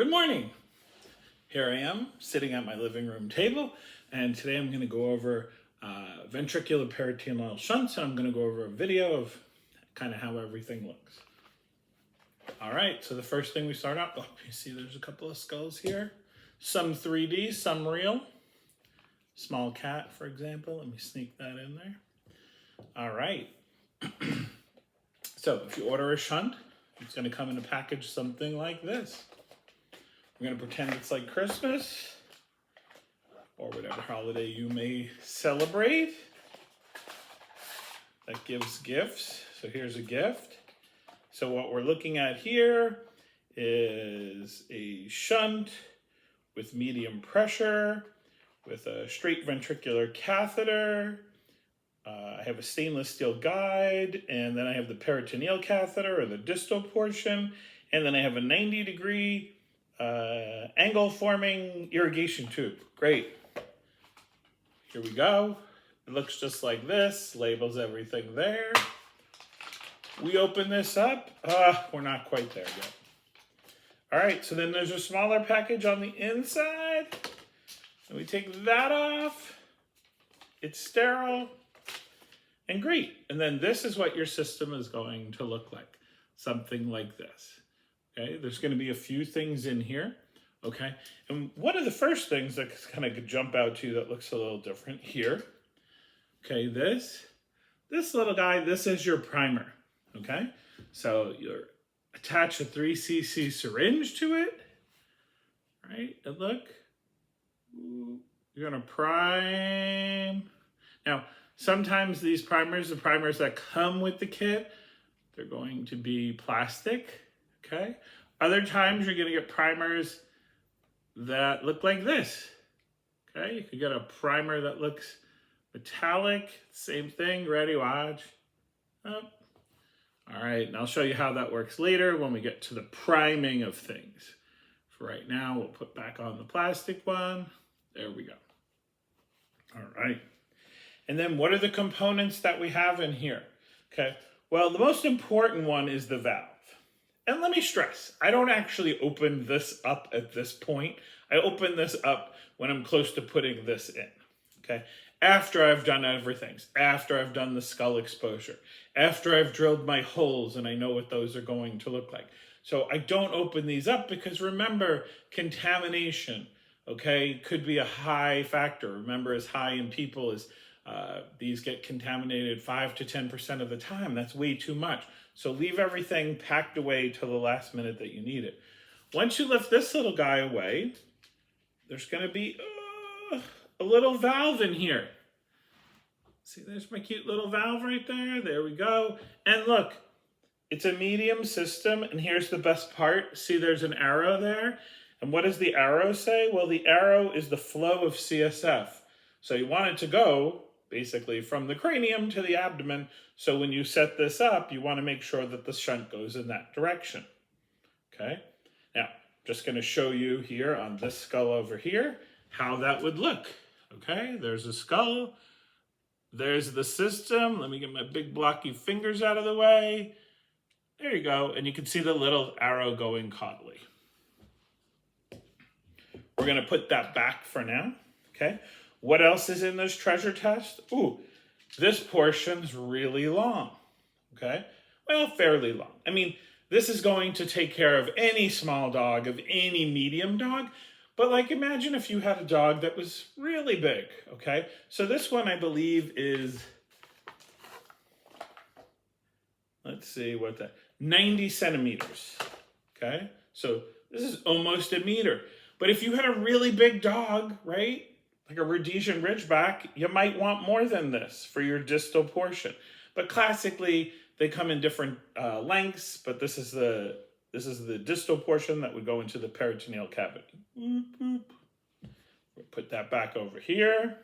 Good morning. Here I am sitting at my living room table, and today I'm going to go over ventricular peritoneal shunts, and I'm going to go over a video of kind of how everything looks. All right, so the first thing we start out, you see there's a couple of skulls here. Some 3D, some real. Small cat, for example. Let me sneak that in there. All right. So if you order a shunt, it's going to come in a package something like this. We're going to pretend it's like Christmas or whatever holiday you may celebrate that gives gifts. So here's a gift. So what we're looking at here is a shunt with medium pressure, with a straight ventricular catheter. I have a stainless steel guide, and then I have the peritoneal catheter, or the distal portion, and then I have a 90-degree angle forming irrigation tube. Great. Here we go. It looks just like this, labels everything there. We open this up. We're not quite there yet. All right, so then there's a smaller package on the inside. And we take that off. It's sterile and great. And then this is what your system is going to look like. Something like this. Okay, there's going to be a few things in here, okay? And one of the first things that kind of jump out to you that looks a little different here, okay, this little guy, this is your primer, okay? So you attach a 3cc syringe to it, right? And look, you're going to prime. Now, sometimes these primers, the primers that come with the kit, they're going to be plastic. Okay. Other times you're going to get primers that look like this. Okay. You could get a primer that looks metallic. Same thing. Ready? Watch. Oh. All right. And I'll show you how that works later when we get to the priming of things. For right now, we'll put back on the plastic one. There we go. All right. And then what are the components that we have in here? Okay. Well, the most important one is the valve. And let me stress, I don't actually open this up at this point. I open this up when I'm close to putting this in, okay? After I've done everything, after I've done the skull exposure, after I've drilled my holes and I know what those are going to look like. So I don't open these up because remember, contamination, okay, could be a high factor. Remember, as high in people as these get contaminated 5 to 10% of the time. That's way too much. So leave everything packed away till the last minute that you need it. Once you lift this little guy away, there's going to be a little valve in here. See, there's my cute little valve right there. There we go. And look, it's a medium system. And here's the best part. See, there's an arrow there. And what does the arrow say? Well, the arrow is the flow of CSF. So you want it to go basically from the cranium to the abdomen. So when you set this up, you want to make sure that the shunt goes in that direction. Okay. Now, just going to show you here on this skull over here, how that would look. Okay. There's a skull. There's the system. Let me get my big blocky fingers out of the way. There you go. And you can see the little arrow going caudally. We're going to put that back for now. Okay. What else is in this treasure chest? Ooh, this portion's really long, okay? Well, fairly long. I mean, this is going to take care of any small dog, of any medium dog, but like imagine if you had a dog that was really big, okay? So this one I believe is, let's see what that, 90 centimeters, okay? So this is almost a meter. But if you had a really big dog, right? Like a Rhodesian Ridgeback, you might want more than this for your distal portion. But classically, they come in different lengths, but this is the distal portion that would go into the peritoneal cavity. We'll put that back over here.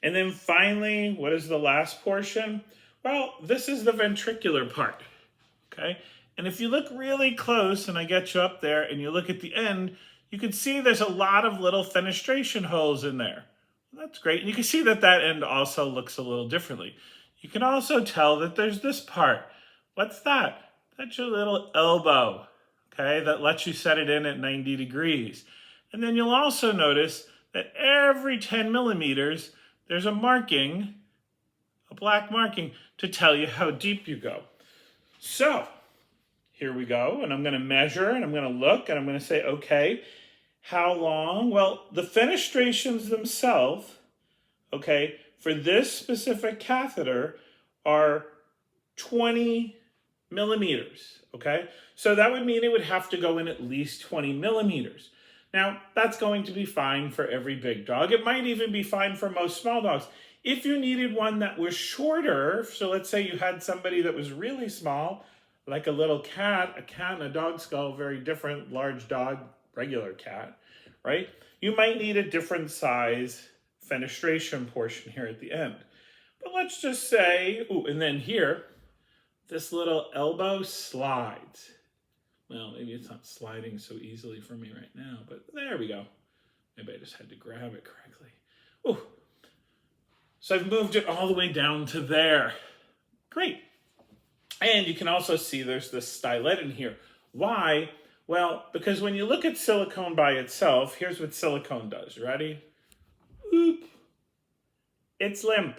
And then finally, what is the last portion? Well, this is the ventricular part, okay? And if you look really close, and I get you up there, and you look at the end, you can see there's a lot of little fenestration holes in there. That's great. And you can see that that end also looks a little differently. You can also tell that there's this part. What's that? That's your little elbow. okay, that lets you set it in at 90 degrees. And then you'll also notice that every 10 millimeters, there's a marking, a black marking, to tell you how deep you go. So here we go, and I'm going to measure, and I'm going to look, and I'm going to say, okay, how long? Well, the fenestrations themselves, okay, for this specific catheter are 20 millimeters, okay? So that would mean it would have to go in at least 20 millimeters. Now, that's going to be fine for every big dog. It might even be fine for most small dogs. If you needed one that was shorter, so let's say you had somebody that was really small, like a little cat, a cat and a dog skull, very different, large dog, regular cat, right? You might need a different size fenestration portion here at the end. But let's just say, ooh, and then here, this little elbow slides. Well, maybe it's not sliding so easily for me right now, but there we go. Maybe I just had to grab it correctly. Ooh. So I've moved it all the way down to there. Great. And you can also see there's this stylet in here. Why? Well, because when you look at silicone by itself, here's what silicone does. Ready? Oop. It's limp.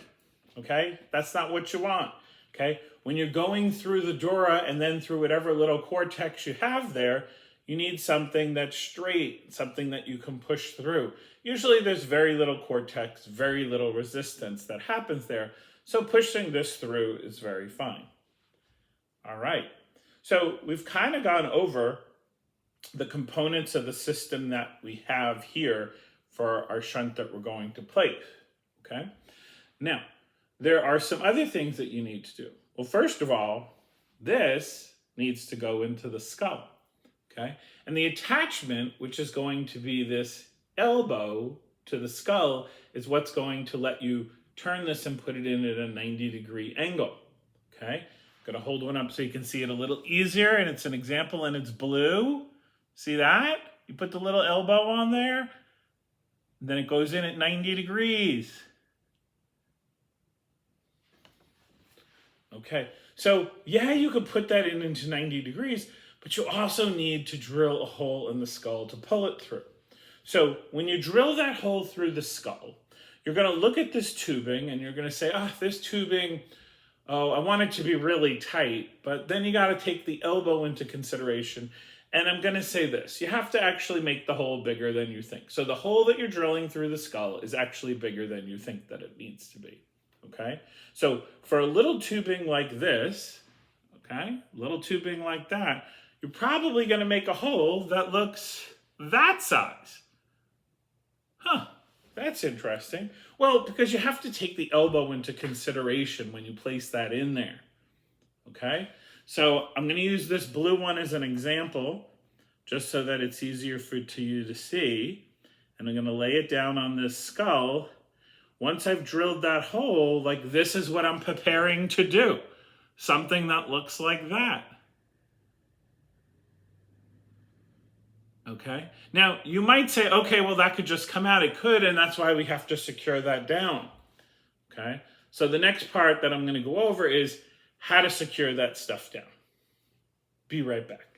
Okay? That's not what you want. Okay? When you're going through the dura and then through whatever little cortex you have there, you need something that's straight, something that you can push through. Usually there's very little cortex, very little resistance that happens there. So pushing this through is very fine. All right, so we've kind of gone over the components of the system that we have here for our shunt that we're going to place, okay? Now, there are some other things that you need to do. Well, first of all, this needs to go into the skull, okay? And the attachment, which is going to be this elbow to the skull, is what's going to let you turn this and put it in at a 90-degree angle, okay? Going to hold one up so you can see it a little easier, and it's an example, and it's blue. See that? You put the little elbow on there, and then it goes in at 90 degrees. Okay, so yeah, you could put that in into 90 degrees, but you also need to drill a hole in the skull to pull it through. So when you drill that hole through the skull, you're going to look at this tubing, and you're going to say, this tubing, oh, I want it to be really tight, but then you got to take the elbow into consideration. And I'm going to say this, you have to actually make the hole bigger than you think. So the hole that you're drilling through the skull is actually bigger than you think that it needs to be, okay? So for a little tubing like this, okay, little tubing like that, you're probably going to make a hole that looks that size. Huh. That's interesting. Well, because you have to take the elbow into consideration when you place that in there, okay? So I'm going to use this blue one as an example, just so that it's easier for you to see. And I'm going to lay it down on this skull. Once I've drilled that hole, like this is what I'm preparing to do. Something that looks like that. Okay, now you might say, okay, well that could just come out. It could, and that's why we have to secure that down. Okay, so the next part that I'm going to go over is how to secure that stuff down. Be right back.